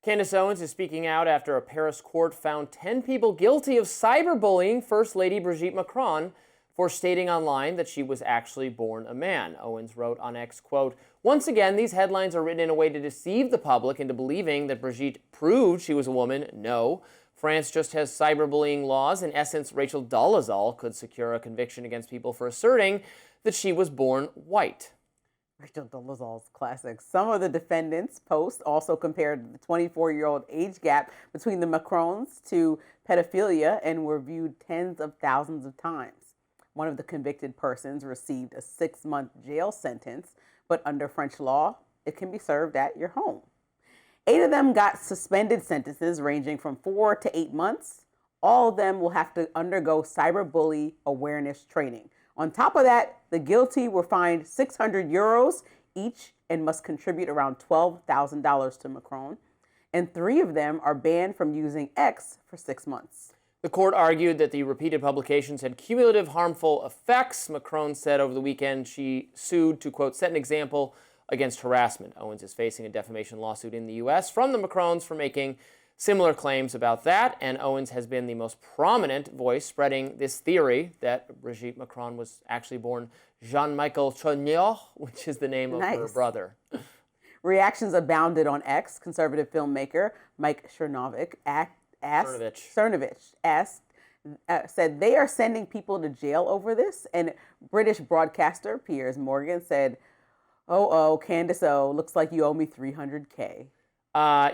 Candace Owens is speaking out after a Paris court found 10 people guilty of cyberbullying First Lady Brigitte Macron for stating online that she was actually born a man. Owens wrote on X, quote, "Once again, these headlines are written in a way to deceive the public into believing that Brigitte proved she was a woman. No. France just has cyberbullying laws. In essence, Rachel Dolezal could secure a conviction against people for asserting that she was born white." Rachel Dolezal's classic. Some of the defendants' posts also compared the 24-year-old age gap between the Macrons to pedophilia and were viewed tens of thousands of times. One of the convicted persons received a 6-month jail sentence, but under French law, it can be served at your home. 8 of them got suspended sentences ranging from 4 to 8 months. All of them will have to undergo cyberbully awareness training. On top of that, the guilty were fined 600 euros each and must contribute around $12,000 to Macron. And 3 of them are banned from using X for 6 months. The court argued that the repeated publications had cumulative harmful effects. Macron said over the weekend she sued to, quote, set an example against harassment. Owens is facing a defamation lawsuit in the U.S. from the Macrons for making similar claims about that, and Owens has been the most prominent voice spreading this theory that Brigitte Macron was actually born Jean-Michel Chognot, which is the name of her brother. Reactions abounded on X. Conservative filmmaker Mike Cernovich said they are sending people to jail over this, and British broadcaster Piers Morgan said, "Oh, Candace O, looks like you owe me $300K.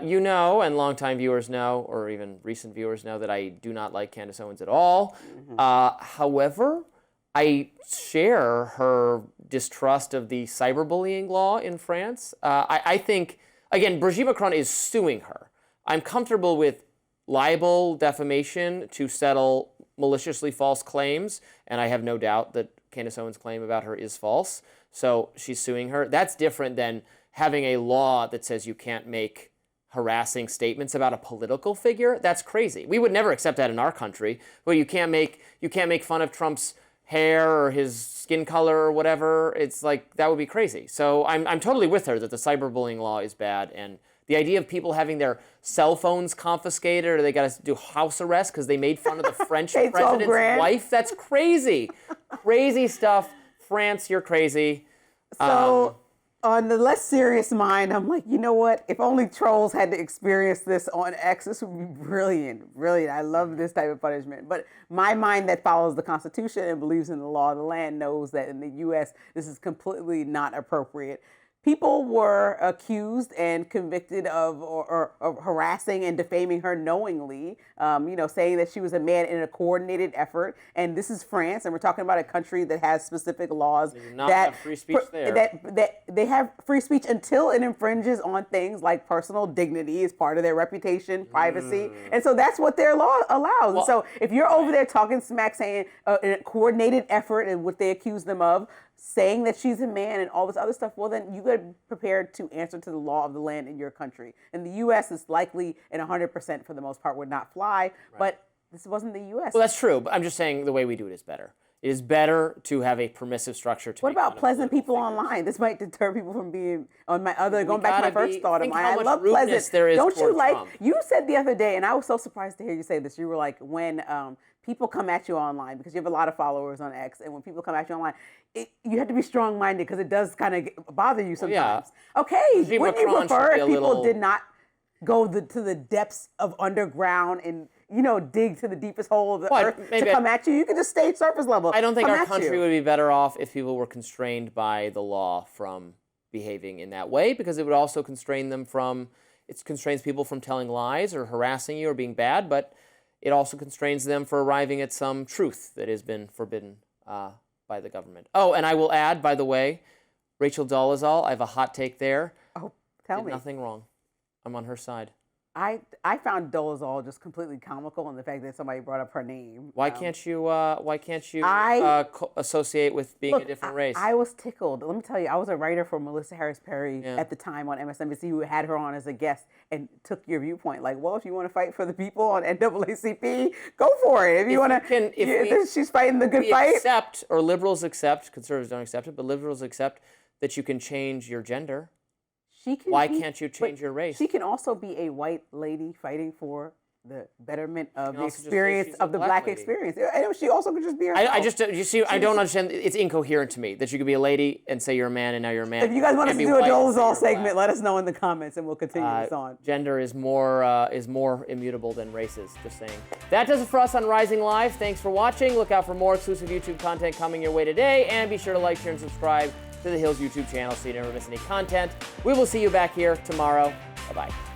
You know, and longtime viewers know, or even recent viewers know, that I do not like Candace Owens at all. However, I share her distrust of the cyberbullying law in France. I think, again, Brigitte Macron is suing her. I'm comfortable with libel, defamation to settle maliciously false claims, and I have no doubt that Candace Owens' claim about her is false, so she's suing her. That's different than having a law that says you can't make harassing statements about a political figure. That's crazy. We would never accept that in our country. But you can't make fun of Trump's hair or his skin color or whatever. It's like, that would be crazy. So I'm totally with her that the cyberbullying law is bad, and the idea of people having their cell phones confiscated or they got to do house arrest because they made fun of the French president's wife, that's crazy. Crazy stuff. France, you're crazy. So on the less serious mind, I'm like, you know what? If only trolls had to experience this on X, this would be brilliant. Brilliant. I love this type of punishment. But my mind that follows the Constitution and believes in the law of the land knows that in the U.S., this is completely not appropriate. People were accused and convicted of harassing and defaming her knowingly, saying that she was a man in a coordinated effort. And this is France, and we're talking about a country that has specific laws have free speech there. That they have free speech until it infringes on things like personal dignity as part of their reputation, privacy. And so that's what their law allows. And so if you're over there talking smack, saying in a coordinated effort and what they accuse them of, saying that she's a man and all this other stuff, well, then you got to be prepared to answer to the law of the land in your country. In the U.S., it's likely, and 100% for the most part, would not fly, but this wasn't the U.S. Well, that's true, but I'm just saying the way we do it is better. It is better to have a permissive structure to What about pleasant people online? This might deter people from being on my other, going back to my first thought of mine. I love pleasant. Don't you like, you said the other day, and I was so surprised to hear you say this, you were like, when people come at you online, because you have a lot of followers on X, and when people come at you online, you have to be strong-minded because it does kind of bother you sometimes. Yeah. Okay, wouldn't you prefer if people did not go to the depths of underground and dig to the deepest hole of the earth to come at you? You can just stay surface level. I don't think our country would be better off if people were constrained by the law from behaving in that way, because it would also constrain them from, it constrains people from telling lies or harassing you or being bad, but it also constrains them for arriving at some truth that has been forbidden by the government. Oh, and I will add, by the way, Rachel Dolezal, I have a hot take there. Oh, tell me. Nothing wrong. I'm on her side. I found Dolezal just completely comical in the fact that somebody brought up her name. Why can't you associate with being a different race? I was tickled. Let me tell you, I was a writer for Melissa Harris Perry at the time on MSNBC, who had her on as a guest and took your viewpoint. Like, well, if you want to fight for the people on NAACP, go for it. If you want to, she's fighting the good fight. Accept, or liberals accept, conservatives don't accept it, but liberals accept that you can change your gender. She can. Why can't you change but your race? She can also be a white lady fighting for the betterment of the also just say experience she's of a the black black lady. experience. I know she also could just be herself. I just, you see, I don't understand. It's incoherent to me that you could be a lady and say you're a man and now you're a man. If you guys want us to be do a white and say Dolezal you're segment, black. let us know in the comments and we'll continue this on. Gender is more immutable than races, just saying. That does it for us on Rising Live. Thanks for watching. Look out for more exclusive YouTube content coming your way today, and be sure to like, share, and subscribe to the Hills YouTube channel so you never miss any content. We will see you back here tomorrow. Bye-bye.